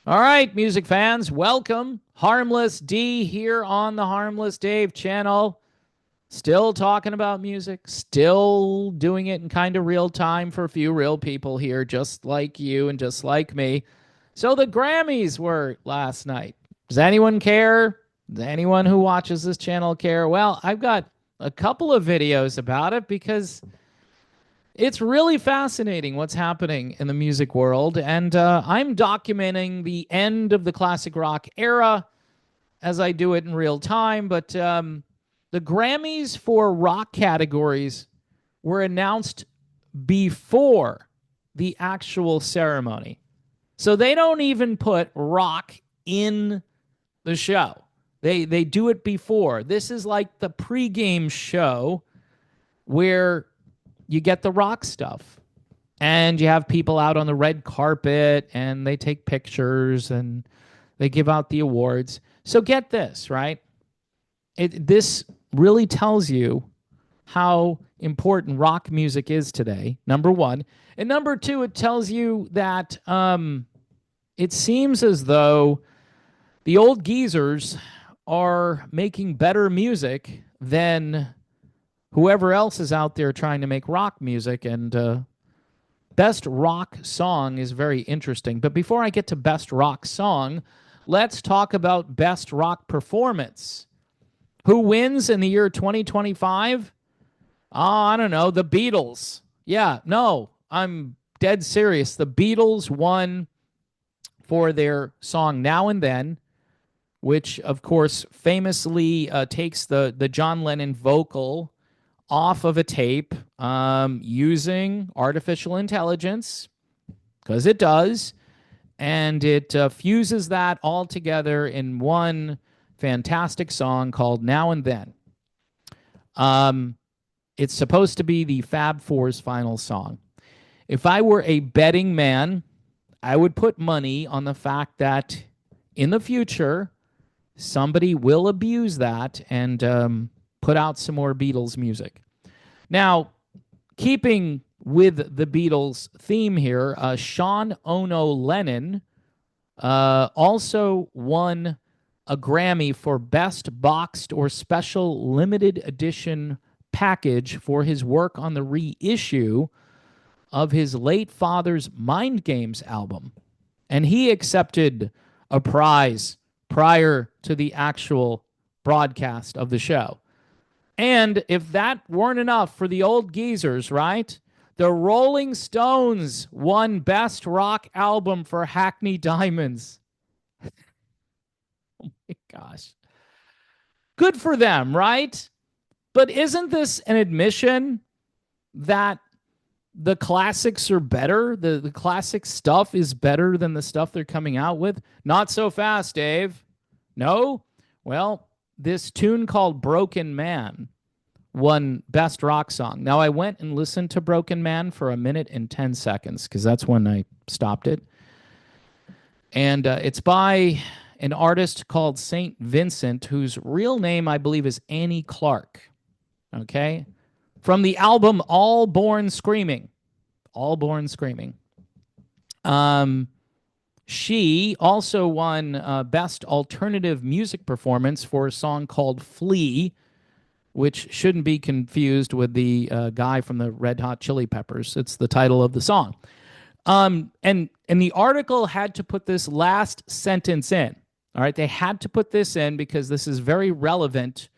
All right, music fans, welcome. Harmless D here on the Harmless Dave channel. Still talking about music, still doing it in kind of real time for a few real people here, just like you and just like me. So the Grammys were last night. Does anyone care? Does anyone who watches this channel care? Well, I've got a couple of videos about it because it's really fascinating what's happening in the music world. And I'm documenting the end of the classic rock era as I do it in real time. But the Grammys for rock categories were announced before the actual ceremony. So they don't even put rock in the show. They do it before. This is like the pregame show where you get the rock stuff and you have people out on the red carpet and they take pictures and they give out the awards. So get this, right? This really tells you how important rock music is today, number one. And number two, it tells you that it seems as though the old geezers are making better music than whoever else is out there trying to make rock music. And best rock song is very interesting. But before I get to best rock song, let's talk about best rock performance. Who wins in the year 2025? Oh, I don't know. The Beatles. Yeah, no, I'm dead serious. The Beatles won for their song Now and Then, which, of course, famously takes the John Lennon vocal off of a tape using artificial intelligence, because it does, and it fuses that all together in one fantastic song called Now and Then. It's supposed to be the Fab Four's final song. If I were a betting man, I would put money on the fact that in the future, somebody will abuse that and put out some more Beatles music. Now, keeping with the Beatles theme here, Sean Ono Lennon also won a Grammy for Best Boxed or Special Limited Edition Package for his work on the reissue of his late father's Mind Games album. And he accepted a prize prior to the actual broadcast of the show. And if that weren't enough for the old geezers, right? The Rolling Stones won Best Rock Album for Hackney Diamonds. Oh my gosh. Good for them, right? But isn't this an admission that the classics are better? The classic stuff is better than the stuff they're coming out with? Not so fast, Dave. No? Well, this tune called Broken Man won Best Rock Song. Now, I went and listened to Broken Man for a minute and 10 seconds because that's when I stopped it. And it's by an artist called St. Vincent, whose real name, I believe, is Annie Clark. Okay? From the album All Born Screaming. All Born Screaming. She also won Best Alternative Music Performance for a song called Flea, which shouldn't be confused with the guy from the Red Hot Chili Peppers. It's the title of the song. And the article had to put this last sentence in. All right, they had to put this in because this is very relevant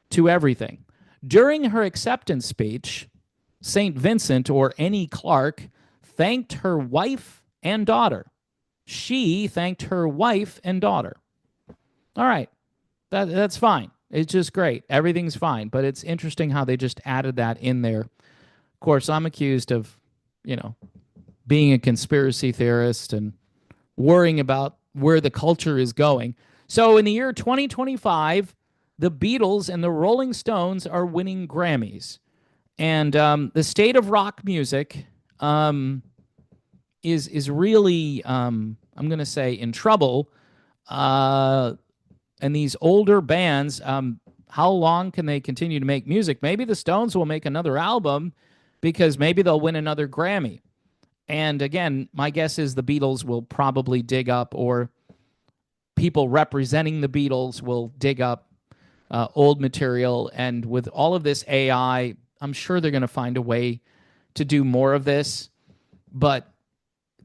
to everything. During her acceptance speech, St. Vincent, or Annie Clark, thanked her wife and daughter. She thanked her wife and daughter. All right, that's fine. It's just great. Everything's fine. But it's interesting how they just added that in there. Of course, I'm accused of, being a conspiracy theorist and worrying about where the culture is going. So in the year 2025, the Beatles and the Rolling Stones are winning Grammys. And the state of rock music is really, I'm going to say, in trouble. And these older bands, how long can they continue to make music? Maybe the Stones will make another album because maybe they'll win another Grammy. And again, my guess is the Beatles will probably dig up, or people representing the Beatles will dig up old material. And with all of this AI, I'm sure they're going to find a way to do more of this. But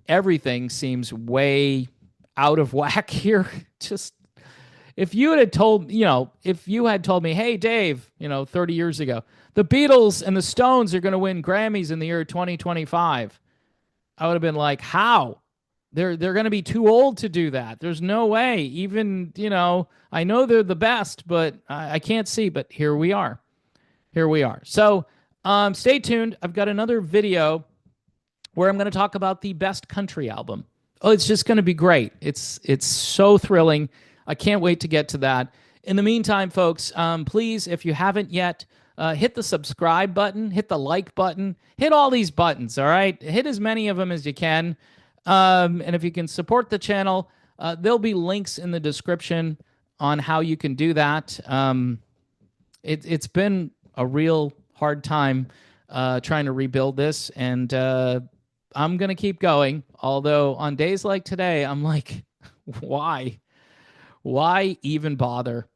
everything seems way out of whack here. Just if you had told, if you had told me, hey, Dave, 30 years ago, the Beatles and the Stones are going to win Grammys in the year 2025, I would have been like, how? They're going to be too old to do that. There's no way. Even, I know they're the best, but I can't see. But here we are. Here we are. So stay tuned. I've got another video where I'm going to talk about the best country album. Oh, it's just going to be great. It's so thrilling. I can't wait to get to that. In the meantime, folks, please, if you haven't yet, hit the subscribe button, hit the like button, hit all these buttons, all right? Hit as many of them as you can. And if you can support the channel, there'll be links in the description on how you can do that. It's been a real hard time trying to rebuild this, and I'm going to keep going. Although on days like today, I'm like, why? Why even bother?